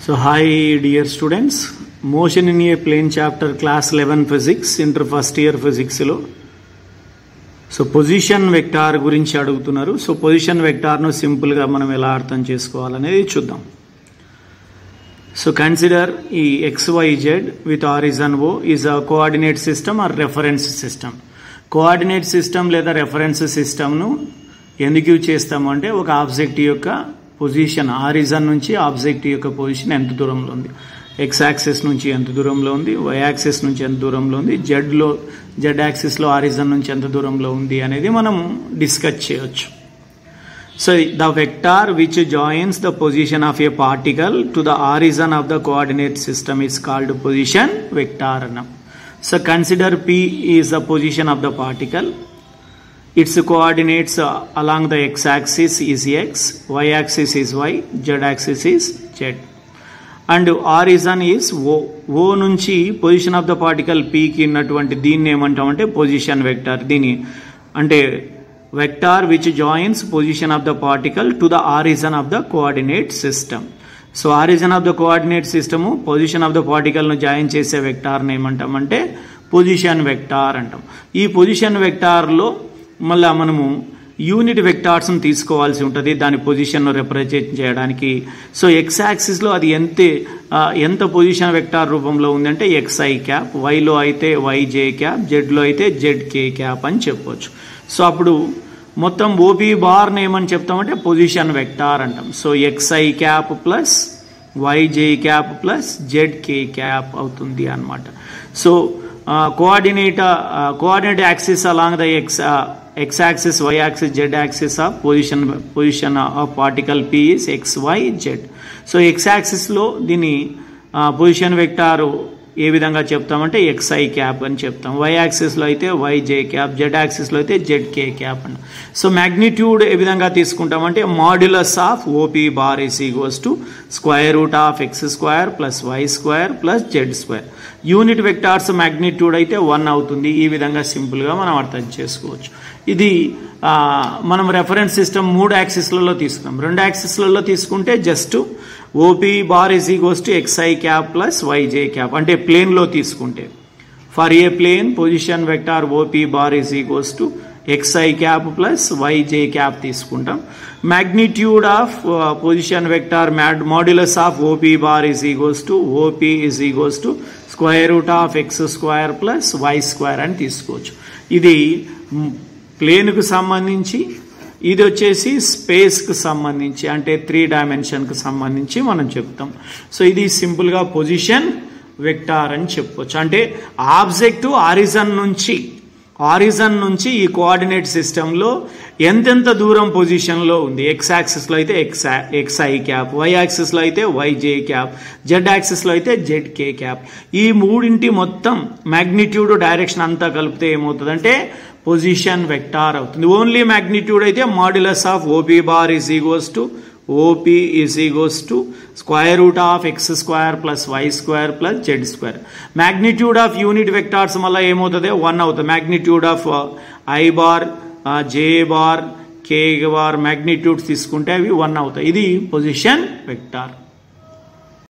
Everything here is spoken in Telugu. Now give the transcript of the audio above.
So hi dear students, motion in a plane chapter class 11 physics inter first year physics lo so position vector gurinchi adugutunnaru. So position vector nu simple ga manam ela artham chesukovalanedi chuddam. So consider e xyz with horizon O is a coordinate system or reference system. Coordinate system లేదా reference system nu ఎందుకు యూజ్ చేస్తాము అంటే ఒక ఆబ్జెక్ట్ యొక్క పొజిషన్ హారిజన్ నుంచి ఆబ్జెక్ట్ యొక్క పొజిషన్ ఎంత దూరంలో ఉంది, ఎక్స్ యాక్సిస్ నుంచి ఎంత దూరంలో ఉంది, వై యాక్సిస్ నుంచి ఎంత దూరంలో ఉంది, జెడ్ యాక్సిస్ లో హారిజన్ నుంచి ఎంత దూరంలో ఉంది అనేది మనం డిస్కస్ చేయొచ్చు. So the vector which joins the position of a particle to the horizon of the coordinate system is called position vector అన్నాం. So consider P is the position of the particle. Its coordinates along the x-axis is x, y-axis is y, z-axis is z. And horizon is O. O నుంచి position of the particle P కి ఉన్నటువంటి దీన్ని ఏమంటామంటే పొజిషన్ వెక్టార్. దీని అంటే vector which joins position of the particle to the horizon of the coordinate system. So horizon of the coordinate system position of the particle ను జాయిన్ చేసే వెక్టార్ని ఏమంటామంటే పొజిషన్ వెక్టార్ అంటాం. ఈ పొజిషన్ వెక్టార్లో మళ్ళా మనము యూనిట్ వెక్టార్స్ని తీసుకోవాల్సి ఉంటుంది దాని పొజిషన్ను రిప్రజెంట్ చేయడానికి. సో ఎక్స్ యాక్సిస్లో అది ఎంత పొజిషన్ వెక్టార్ రూపంలో ఉందంటే ఎక్స్ఐ క్యాప్, వైలో అయితే వైజే క్యాప్, జెడ్లో అయితే జెడ్కే క్యాప్ అని చెప్పవచ్చు. సో అప్పుడు మొత్తం ఓపీ బార్ని ఏమని చెప్తామంటే పొజిషన్ వెక్టార్ అంటాం. So x i cap plus y j cap plus z k cap అవుతుంది అన్నమాట. So coordinate axis along the x axis, y axis, z axis of position of particle P is x, y, z. So x axis లో దీని పొజిషన్ వెక్టార్ ఏ విధంగా చెప్తామంటే xi క్యాప్ అని చెప్తాం, y యాక్సిస్ లో అయితే yj క్యాప్, z యాక్సిస్ లో అయితే zk క్యాప్ అని. సో మ్యాగ్నిట్యూడ్ ఏ విధంగా తీసుకుంటామంటే modulus of OP bar is equals to square root of x square plus y square plus z square. Unit vectors magnitude అయితే 1 అవుతుంది. ఈ విధంగా సింపుల్ గా మనం అర్థం చేసుకోవచ్చు. ఇది మనం రెఫరెన్స్ సిస్టమ్ 3 యాక్సిస్లలో తీసుకున్నాం. 2 యాక్సిస్లలో తీసుకుంటే just OP bar is equals to xi cap plus yj cap. అంటే ప్లేన్ లో తీసుకుంటే for a plane position vector OP bar is equals to xi cap plus yj cap తీసుకుంటాం. Magnitude of position vector modulus of OP bar is equals to OP is equals to square root of x square plus y square అని తీసుకోవచ్చు. ఇది ప్లేన్కు సంబంధించి, ఇది వచ్చేసి స్పేస్కి సంబంధించి అంటే 3 డైమెన్షన్కి సంబంధించి మనం చెప్తాం. సో ఇది సింపుల్గా పొజిషన్ వెక్టార్ అని చెప్పవచ్చు. అంటే ఆబ్జెక్టు హారిజన్ నుంచి ఈ కోఆర్డినేట్ సిస్టంలో ఎంతెంత దూరం పొజిషన్లో ఉంది. ఎక్స్ యాక్సిస్లో అయితే xi క్యాప్, వై యాక్సిస్లో అయితే yj క్యాప్, జెడ్ యాక్సిస్లో అయితే zk క్యాప్. ఈ మూడింటి మొత్తం మ్యాగ్నిట్యూడ్ డైరెక్షన్ అంతా కలిపితే ఏమవుతుందంటే పొజిషన్ వెక్టార్ అవుతుంది. ఓన్లీ మ్యాగ్నిట్యూడ్ అయితే modulus of OP bar is equals to OP is equals to square root of x square plus y square plus z square. Magnitude of unit vectors మళ్ళీ ఏమవుతుంది 1 అవుతుంది. Magnitude of I bar, J bar, K bar magnitudes తీసుకుంటే అవి 1 అవుతాయి. ఇది పొజిషన్ వెక్టార్.